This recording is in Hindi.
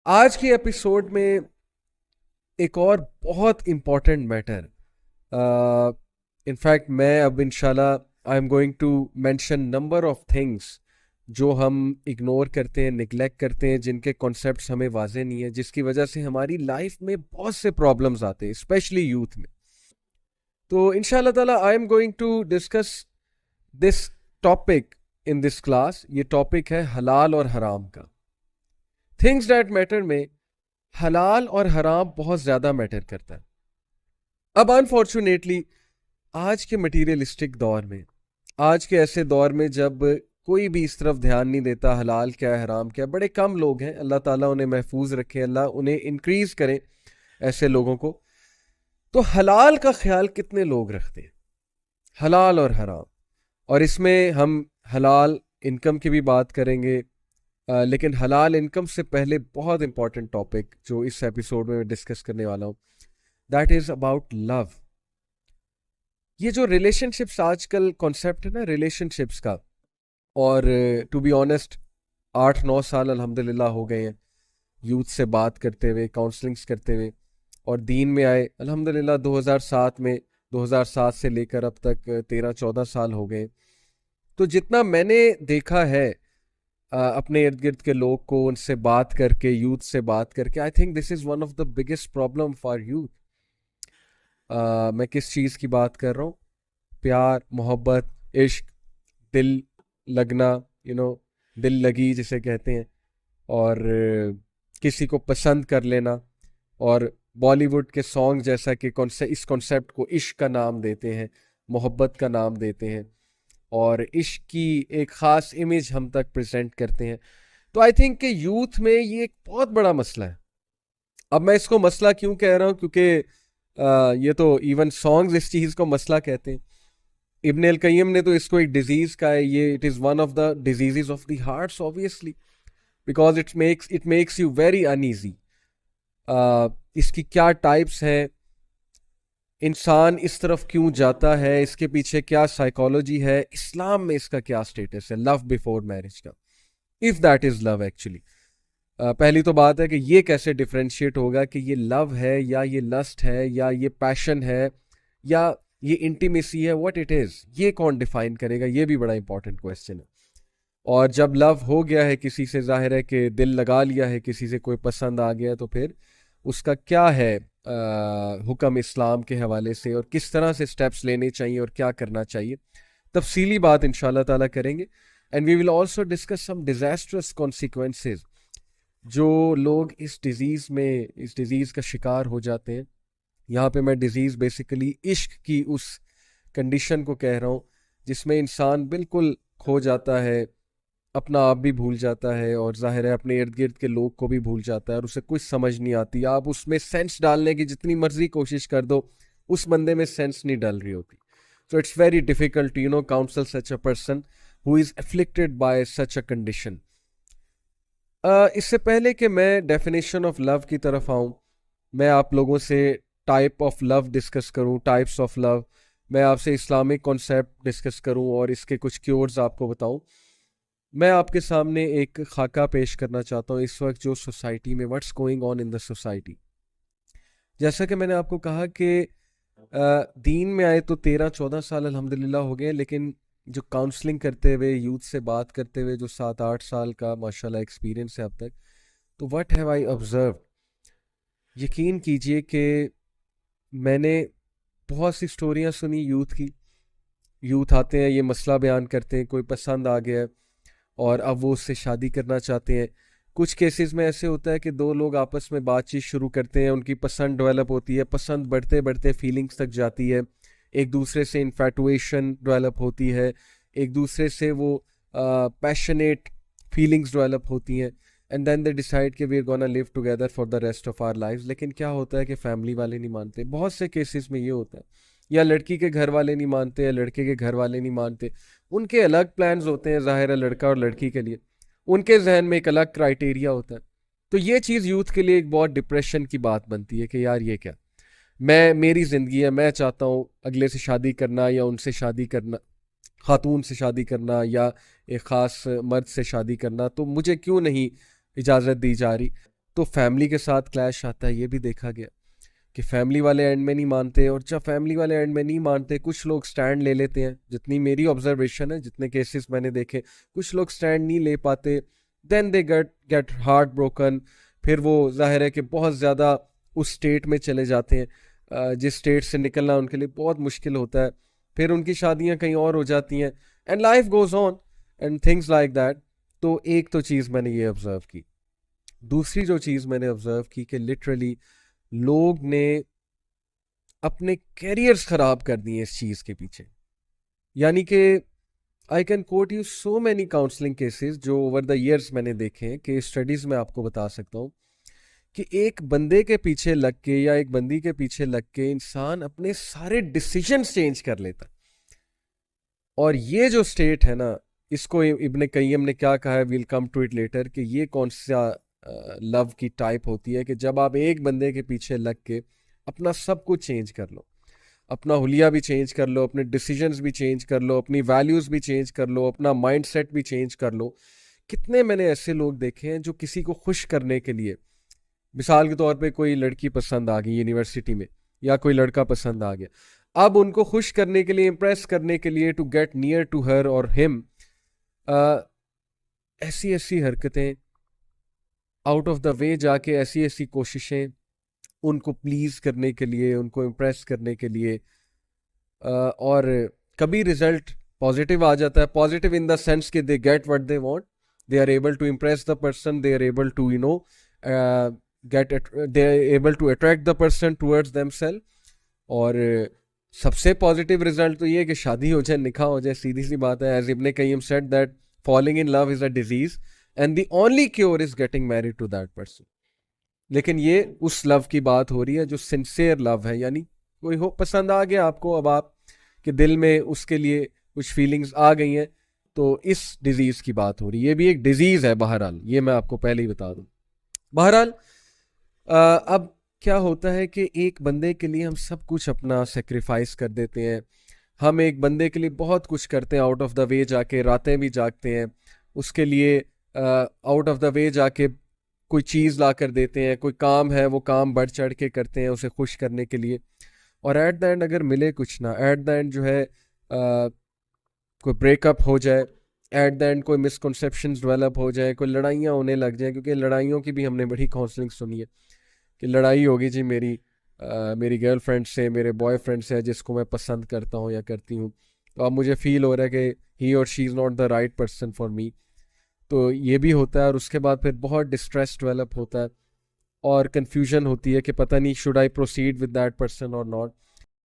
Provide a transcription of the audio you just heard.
आज की एपिसोड में एक और बहुत इम्पोर्टेंट मैटर। इनफैक्ट मैं अब इंशाल्लाह I am going to mention number of things जो हम इग्नोर करते हैं, निगलेक्ट करते हैं, जिनके कॉन्सेप्ट्स हमें वाजे नहीं है, जिसकी वजह से हमारी लाइफ में बहुत से प्रॉब्लम्स आते हैं, स्पेशली यूथ में। तो इंशाल्लाह ताला I am going to discuss this topic in this class. ये टॉपिक है हलाल और हराम का। थिंग्स दैट मैटर में हलाल और हराम बहुत ज्यादा मैटर करता है। अब अनफॉर्चुनेटली आज के मटीरियलिस्टिक दौर में, आज के ऐसे दौर में जब कोई भी इस तरफ ध्यान नहीं देता हलाल क्या है हराम क्या है, बड़े कम लोग हैं, अल्लाह ताला उन्हें महफूज रखे, अल्लाह उन्हें इंक्रीज करे ऐसे लोगों को। तो हलाल का ख्याल कितने लोग रखते हैं, हलाल और हराम। और इसमें हम हलाल इनकम की भी बात करेंगे, लेकिन हलाल इनकम से पहले बहुत इंपॉर्टेंट टॉपिक जो इस एपिसोड में मैं डिस्कस करने वाला हूँ, दैट इज अबाउट लव। ये जो रिलेशनशिप्स आजकल कॉन्सेप्ट है ना रिलेशनशिप्स का, और टू बी ऑनेस्ट 8-9 साल अल्हम्दुलिल्लाह हो गए हैं यूथ से बात करते हुए, काउंसलिंग्स करते हुए, और दीन में आए अल्हम्दुलिल्लाह 2007 में। 2007 से लेकर अब तक 13-14 साल हो गए। तो जितना मैंने देखा है अपने इर्द गिर्द के लोग को, उनसे बात करके, यूथ से बात करके, I think this is one of the biggest problem for youth. मैं किस चीज़ की बात कर रहा हूँ? प्यार, मोहब्बत, इश्क, दिल लगना, दिल लगी जिसे कहते हैं, और किसी को पसंद कर लेना। और बॉलीवुड के सॉन्ग जैसा कि इस कॉन्सेप्ट को इश्क का नाम देते हैं, मोहब्बत का नाम देते हैं, और इश्क की एक ख़ास इमेज हम तक प्रेजेंट करते हैं। तो आई थिंक कि यूथ में ये एक बहुत बड़ा मसला है। अब मैं इसको मसला क्यों कह रहा हूँ, क्योंकि ये तो इवन सॉन्ग्स इस चीज़ को मसला कहते हैं। इब्न अल कय्यम ने तो इसको एक डिजीज का है, ये it is one of the diseases of the hearts obviously, because it makes you very uneasy. इसकी क्या टाइप्स हैं, इंसान इस तरफ क्यों जाता है, इसके पीछे क्या साइकोलॉजी है, इस्लाम में इसका क्या स्टेटस है लव बिफोर मैरिज का, if that is love actually. पहली तो बात है कि ये कैसे डिफ्रेंशिएट होगा कि ये लव है या ये लस्ट है या ये पैशन है या ये इंटीमेसी है, व्हाट इट इज, ये कौन डिफाइन करेगा? ये भी बड़ा इंपॉर्टेंट क्वेश्चन है। और जब लव हो गया है किसी से, जाहिर है कि दिल लगा लिया है किसी से, कोई पसंद आ गया है, तो फिर उसका क्या है हुक्म इस्लाम के हवाले से, और किस तरह से स्टेप्स लेने चाहिए और क्या करना चाहिए, तफसीली बात इंशाल्लाह ताला करेंगे। And we will also discuss some disastrous consequences जो लोग इस डिजीज़ का शिकार हो जाते हैं। यहाँ पे मैं डिजीज़ बेसिकली इश्क की उस कंडीशन को कह रहा हूँ जिसमें इंसान बिल्कुल खो जाता है, अपना आप भी भूल जाता है, और जाहिर है अपने इर्द गिर्द के लोग को भी भूल जाता है, और उसे कुछ समझ नहीं आती। आप उसमें सेंस डालने की जितनी मर्जी कोशिश कर दो, उस बंदे में सेंस नहीं डाल रही होती। So it's very difficult counsel such a person who is afflicted by such a condition. इससे पहले कि मैं डेफिनेशन ऑफ लव की तरफ आऊँ, मैं आप लोगों से टाइप ऑफ लव डिस्कस करूँ, टाइप्स ऑफ लव, मैं आपसे इस्लामिक कॉन्सेप्ट डिस्कस करूँ और इसके कुछ क्योर्स आपको बताऊँ। मैं आपके सामने एक खाका पेश करना चाहता हूँ इस वक्त जो सोसाइटी में, what's going on in the society. जैसा कि मैंने आपको कहा कि दीन में आए तो 13-14 साल अल्हम्दुलिल्लाह हो गए, लेकिन जो काउंसलिंग करते हुए, यूथ से बात करते हुए जो 7-8 साल का माशाल्लाह एक्सपीरियंस है अब तक, तो व्हाट हैव आई ऑब्जर्व, यकीन कीजिए कि मैंने बहुत सी स्टोरियां सुनी यूथ की। यूथ आते हैं, ये मसला बयान करते हैं, कोई पसंद आ गया है और अब वो उससे शादी करना चाहते हैं। कुछ केसेस में ऐसे होता है कि दो लोग आपस में बातचीत शुरू करते हैं, उनकी पसंद डेवलप होती है, पसंद बढ़ते बढ़ते फीलिंग्स तक जाती है, एक दूसरे से इन्फैटुएशन डेवलप होती है, एक दूसरे से वो पैशनेट फीलिंग्स डेवलप होती हैं, एंड देन दे डिसाइड कि we are gonna live together for the rest of our life. लेकिन क्या होता है कि फैमिली वाले नहीं मानते। बहुत से केसेस में ये होता है, या लड़की के घर वाले नहीं मानते, या लड़के के घर वाले नहीं मानते। उनके अलग प्लान्स होते हैं, जाहिर है लड़का और लड़की के लिए उनके जहन में एक अलग क्राइटेरिया होता है। तो ये चीज़ यूथ के लिए एक बहुत डिप्रेशन की बात बनती है कि यार ये क्या, मेरी ज़िंदगी है, मैं चाहता हूँ अगले से शादी करना या उनसे शादी करना, खातून से शादी करना या एक ख़ास मर्द से शादी करना, तो मुझे क्यों नहीं इजाज़त दी जा रही? तो फैमिली के साथ क्लैश आता है, ये भी देखा गया कि फैमिली वाले एंड में नहीं मानते, और जब फैमिली वाले एंड में नहीं मानते कुछ लोग स्टैंड ले लेते हैं, जितनी मेरी ऑब्जर्वेशन है, जितने केसेस मैंने देखे, कुछ लोग स्टैंड नहीं ले पाते, then they get heart broken. फिर वो जाहिर है कि बहुत ज़्यादा उस स्टेट में चले जाते हैं जिस स्टेट से निकलना उनके लिए बहुत मुश्किल होता है। फिर उनकी शादियां कहीं और हो जाती हैं, and life goes on and things like that. तो एक तो चीज़ मैंने ये ऑब्ज़र्व की। दूसरी जो चीज़ मैंने ऑब्ज़र्व की कि लिटरली लोग ने अपने कैरियर्स ख़राब कर दिए इस चीज़ के पीछे। यानी कि I can coat you so many counselling cases जो ओवर द ईयर्स मैंने देखे हैं, कि स्टडीज़ में आपको बता सकता हूँ कि एक बंदे के पीछे लग के या एक बंदी के पीछे लग के इंसान अपने सारे डिसीजंस चेंज कर लेता। और ये जो स्टेट है ना, इसको इब्ने कय्यम ने क्या कहा है, will come to it later, कि ये कौन सा लव की टाइप होती है कि जब आप एक बंदे के पीछे लग के अपना सब कुछ चेंज कर लो, अपना हुलिया भी चेंज कर लो, अपने डिसीजंस भी चेंज कर लो, अपनी वैल्यूज़ भी चेंज कर लो, अपना माइंडसेट भी चेंज कर लो। कितने मैंने ऐसे लोग देखे हैं जो किसी को खुश करने के लिए, मिसाल के तौर पे कोई लड़की पसंद आ गई यूनिवर्सिटी में, या कोई लड़का पसंद आ गया, अब उनको खुश करने के लिए, इम्प्रेस करने के लिए, to get near to her और हिम, ऐसी ऐसी हरकतें, आउट ऑफ द वे जाके ऐसी ऐसी कोशिशें उनको प्लीज़ करने के लिए, उनको इम्प्रेस करने के लिए। और कभी रिजल्ट पॉजिटिव आ जाता है, पॉजिटिव इन द सेंस कि they get what they want, they are able to impress the person, they are able to they are able to attract the person towards themself. और सबसे पॉजिटिव रिजल्ट तो ये है कि शादी हो जाए, निकाह हो जाए, सीधी सी बात है। As Ibn Qayyim said that falling in love is a disease and the only cure is getting married to that person. लेकिन ये उस लव की बात हो रही है जो सिंसियर लव है, यानी कोई हो पसंद आ गया आपको, अब आप के दिल में उसके लिए कुछ फीलिंग्स आ गई हैं, तो इस डिजीज की बात हो रही है। ये भी एक डिजीज है बहरहाल, ये मैं आपको पहले ही बता दूं। बहरहाल अब क्या होता है कि एक बंदे के लिए हम सब कुछ अपना सेक्रीफाइस कर देते हैं, हम एक बंदे के लिए बहुत कुछ करते हैं, आउट ऑफ द वे जाके रातें भी जागते हैं उसके लिए, आउट ऑफ द वे जाके कोई चीज़ ला कर देते हैं, कोई काम है वो काम बढ़ चढ़ के करते हैं उसे खुश करने के लिए, और एट द एंड अगर मिले कुछ ना, एट द एंड जो है कोई ब्रेकअप हो जाए, एट द एंड कोई मिसकॉन्सेप्शंस डेवलप हो जाए, कोई लड़ाइयाँ होने लग जाए, क्योंकि लड़ाइयों की भी हमने बड़ी काउंसलिंग सुनी है कि लड़ाई होगी जी मेरी गर्लफ्रेंड से, मेरे बॉयफ्रेंड से, जिसको मैं पसंद करता हूँ या करती हूँ, तो अब मुझे फील हो रहा है कि ही और she is not the right person for me. तो ये भी होता है, और उसके बाद फिर बहुत डिस्ट्रेस डेवलप होता है और कन्फ्यूजन होती है कि पता नहीं should I proceed with that person और नॉट।